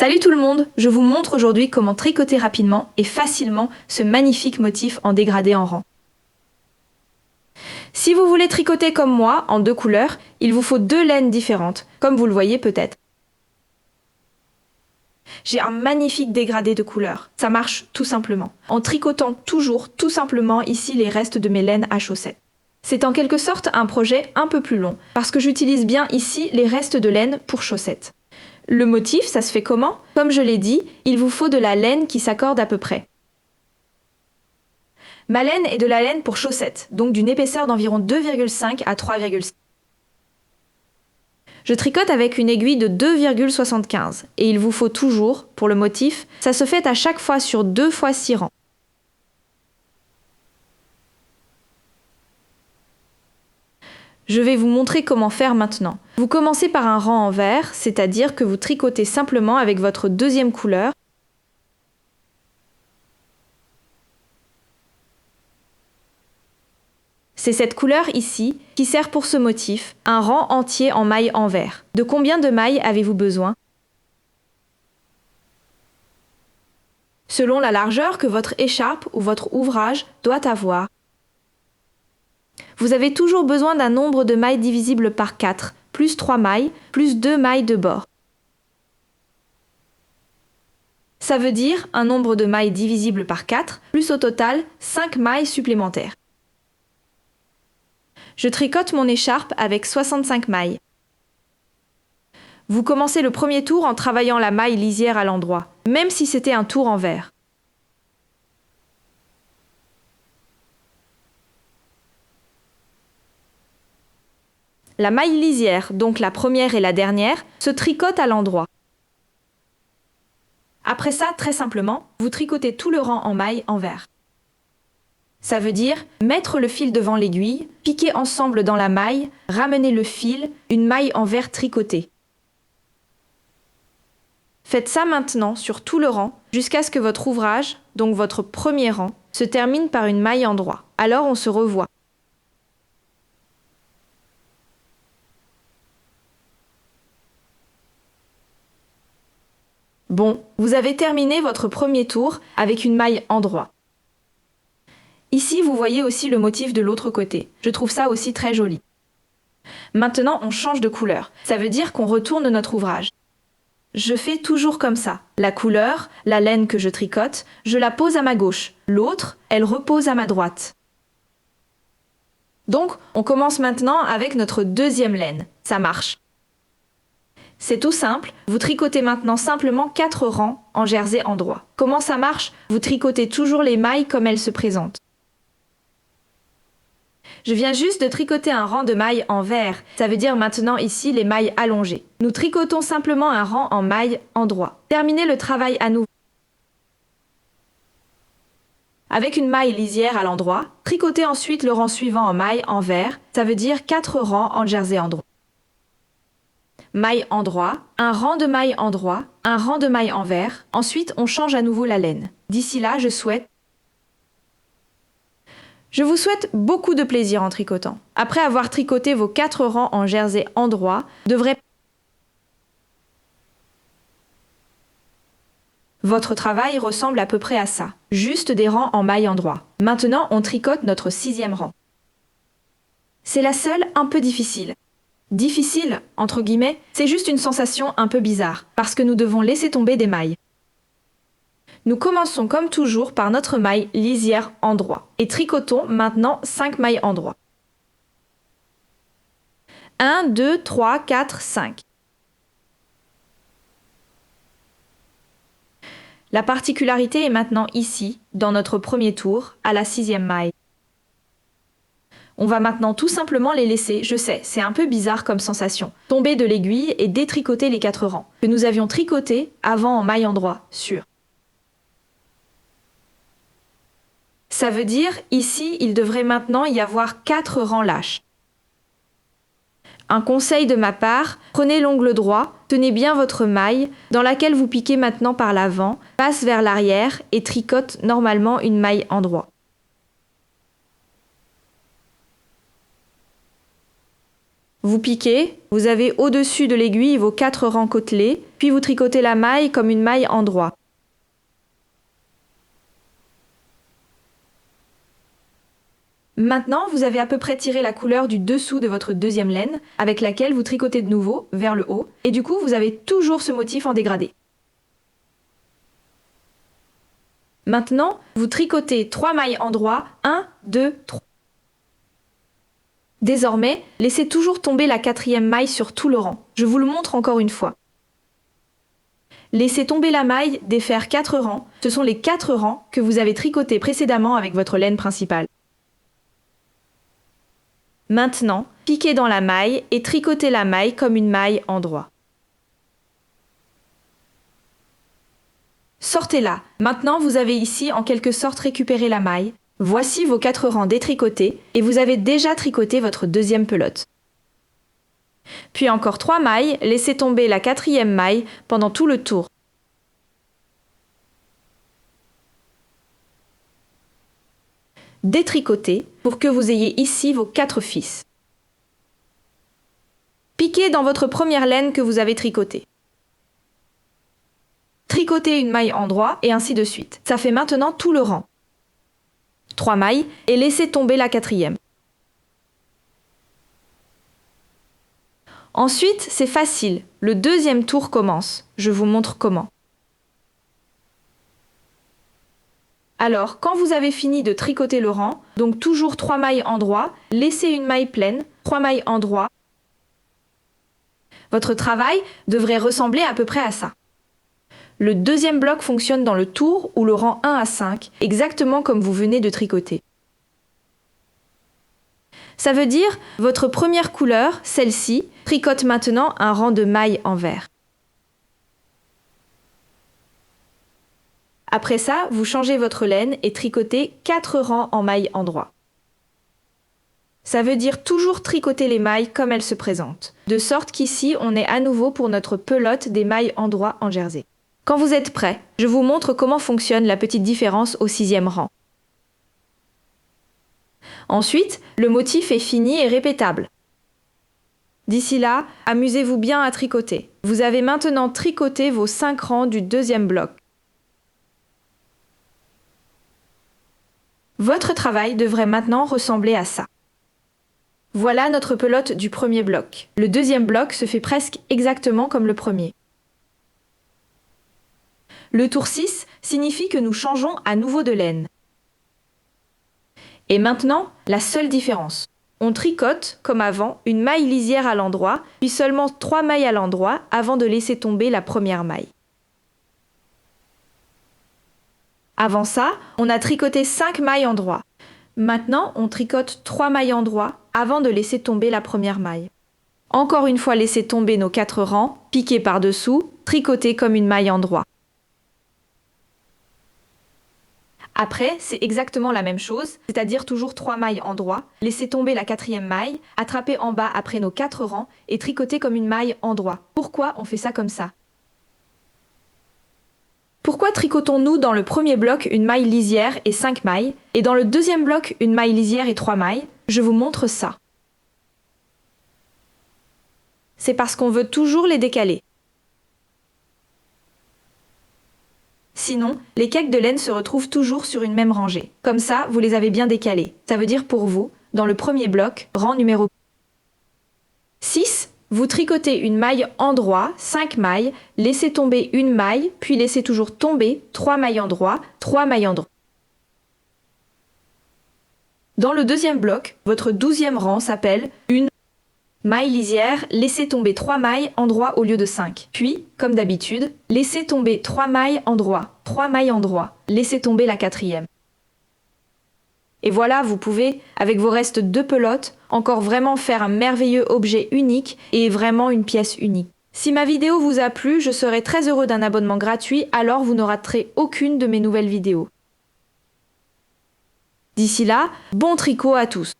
Salut tout le monde, je vous montre aujourd'hui comment tricoter rapidement et facilement ce magnifique motif en dégradé en rang. Si vous voulez tricoter comme moi, en 2 couleurs, il vous faut 2 laines différentes, comme vous le voyez peut-être. J'ai un magnifique dégradé de couleurs, ça marche tout simplement, en tricotant toujours tout simplement ici les restes de mes laines à chaussettes. C'est en quelque sorte un projet un peu plus long, parce que j'utilise bien ici les restes de laine pour chaussettes. Le motif, ça se fait comment? Comme je l'ai dit, il vous faut de la laine qui s'accorde à peu près. Ma laine est de la laine pour chaussettes, donc d'une épaisseur d'environ 2,5 à 3,5. Je tricote avec une aiguille de 2,75 et il vous faut toujours, pour le motif, ça se fait à chaque fois sur 2 fois 6 rangs. Je vais vous montrer comment faire maintenant. Vous commencez par un rang en vert, c'est-à-dire que vous tricotez simplement avec votre deuxième couleur. C'est cette couleur ici qui sert pour ce motif, un rang entier en mailles en vert. De combien de mailles avez-vous besoin? Selon la largeur que votre écharpe ou votre ouvrage doit avoir. Vous avez toujours besoin d'un nombre de mailles divisible par 4, plus 3 mailles, plus 2 mailles de bord. Ça veut dire un nombre de mailles divisible par 4, plus au total 5 mailles supplémentaires. Je tricote mon écharpe avec 65 mailles. Vous commencez le premier tour en travaillant la maille lisière à l'endroit, même si c'était un tour en vert. La maille lisière, donc la première et la dernière, se tricotent à l'endroit. Après ça, très simplement, vous tricotez tout le rang en mailles en vert. Ça veut dire mettre le fil devant l'aiguille, piquer ensemble dans la maille, ramener le fil, une maille en vert tricotée. Faites ça maintenant sur tout le rang, jusqu'à ce que votre ouvrage, donc votre premier rang, se termine par une maille en droit. Alors on se revoit. Bon, vous avez terminé votre premier tour avec une maille en droit. Ici, vous voyez aussi le motif de l'autre côté. Je trouve ça aussi très joli. Maintenant, on change de couleur. Ça veut dire qu'on retourne notre ouvrage. Je fais toujours comme ça. La couleur, la laine que je tricote, je la pose à ma gauche. L'autre, elle repose à ma droite. Donc, on commence maintenant avec notre deuxième laine. Ça marche. C'est tout simple, vous tricotez maintenant simplement 4 rangs en jersey en droit. Comment ça marche? Vous tricotez toujours les mailles comme elles se présentent. Je viens juste de tricoter un rang de mailles en vert, ça veut dire maintenant ici les mailles allongées. Nous tricotons simplement un rang en mailles en droit. Terminez le travail à nouveau. Avec une maille lisière à l'endroit, tricotez ensuite le rang suivant en mailles en vert, ça veut dire 4 rangs en jersey en droit. Maille en droit, un rang de mailles en droit, un rang de mailles en vert. Ensuite, on change à nouveau la laine. D'ici là, je vous souhaite beaucoup de plaisir en tricotant. Après avoir tricoté vos 4 rangs en jersey en droit, votre travail ressemble à peu près à ça. Juste des rangs en mailles en droit. Maintenant, on tricote notre 6e rang. C'est la seule un peu difficile. Difficile, entre guillemets, c'est juste une sensation un peu bizarre, parce que nous devons laisser tomber des mailles. Nous commençons comme toujours par notre maille lisière en droit, et tricotons maintenant 5 mailles en droit. 1, 2, 3, 4, 5. La particularité est maintenant ici, dans notre premier tour, à la 6e maille. On va maintenant tout simplement les laisser, je sais, c'est un peu bizarre comme sensation, tomber de l'aiguille et détricoter les 4 rangs, que nous avions tricotés avant en maille en droit, sûr. Ça veut dire, ici, il devrait maintenant y avoir 4 rangs lâches. Un conseil de ma part, prenez l'ongle droit, tenez bien votre maille, dans laquelle vous piquez maintenant par l'avant, passe vers l'arrière et tricote normalement une maille en droit. vous piquez, vous avez au-dessus de l'aiguille vos 4 rangs côtelés, puis vous tricotez la maille comme une maille endroit. Maintenant, vous avez à peu près tiré la couleur du dessous de votre deuxième laine, avec laquelle vous tricotez de nouveau vers le haut, et du coup, vous avez toujours ce motif en dégradé. Maintenant, vous tricotez 3 mailles endroits, 1, 2, 3. Désormais, laissez toujours tomber la 4e maille sur tout le rang. Je vous le montre encore une fois. Laissez tomber la maille, défaire 4 rangs. Ce sont les 4 rangs que vous avez tricotés précédemment avec votre laine principale. Maintenant, piquez dans la maille et tricotez la maille comme une maille endroit. Sortez-la. Maintenant, vous avez ici en quelque sorte récupéré la maille. Voici vos 4 rangs détricotés et vous avez déjà tricoté votre deuxième pelote. Puis encore 3 mailles, laissez tomber la 4e maille pendant tout le tour. Détricotez pour que vous ayez ici vos 4 fils. Piquez dans votre première laine que vous avez tricotée. Tricotez une maille endroit et ainsi de suite. Ça fait maintenant tout le rang. 3 mailles et laissez tomber la 4e. Ensuite, c'est facile. Le deuxième tour commence. Je vous montre comment. Alors, quand vous avez fini de tricoter le rang, donc toujours 3 mailles endroit, laissez une maille pleine, 3 mailles endroit. Votre travail devrait ressembler à peu près à ça. Le deuxième bloc fonctionne dans le tour ou le rang 1 à 5, exactement comme vous venez de tricoter. Ça veut dire, votre première couleur, celle-ci, tricote maintenant un rang de mailles en vert. Après ça, vous changez votre laine et tricotez 4 rangs en mailles endroit. Ça veut dire toujours tricoter les mailles comme elles se présentent, de sorte qu'ici, on est à nouveau pour notre pelote des mailles endroit en jersey. Quand vous êtes prêts, je vous montre comment fonctionne la petite différence au 6e rang. Ensuite, le motif est fini et répétable. D'ici là, amusez-vous bien à tricoter. Vous avez maintenant tricoté vos 5 rangs du deuxième bloc. Votre travail devrait maintenant ressembler à ça. Voilà notre pelote du premier bloc. Le deuxième bloc se fait presque exactement comme le premier. Le tour 6 signifie que nous changeons à nouveau de laine. Et maintenant, la seule différence. On tricote, comme avant, une maille lisière à l'endroit, puis seulement 3 mailles à l'endroit avant de laisser tomber la première maille. Avant ça, on a tricoté 5 mailles endroit. Maintenant, on tricote 3 mailles endroit avant de laisser tomber la première maille. Encore une fois, laissez tomber nos 4 rangs, piquez par-dessous, tricotez comme une maille endroit. Après, c'est exactement la même chose, c'est-à-dire toujours 3 mailles endroit, laissez tomber la 4e maille, attrapez en bas après nos 4 rangs et tricotez comme une maille endroit. Pourquoi on fait ça comme ça ? Pourquoi tricotons-nous dans le premier bloc une maille lisière et 5 mailles, et dans le deuxième bloc une maille lisière et 3 mailles ? Je vous montre ça. C'est parce qu'on veut toujours les décaler. Sinon, les cakes de laine se retrouvent toujours sur une même rangée. Comme ça, vous les avez bien décalés. Ça veut dire pour vous, dans le premier bloc, rang numéro 6, vous tricotez une maille endroit, 5 mailles, laissez tomber une maille, puis laissez toujours tomber 3 mailles endroit, 3 mailles endroit. Dans le deuxième bloc, votre 12e rang s'appelle une maille lisière, laissez tomber 3 mailles endroit au lieu de 5. Puis, comme d'habitude, laissez tomber 3 mailles endroit, 3 mailles endroit, laissez tomber la 4e. Et voilà, vous pouvez, avec vos restes de pelote, encore vraiment faire un merveilleux objet unique et vraiment une pièce unique. Si ma vidéo vous a plu, je serai très heureux d'un abonnement gratuit, alors vous ne raterez aucune de mes nouvelles vidéos. D'ici là, bon tricot à tous!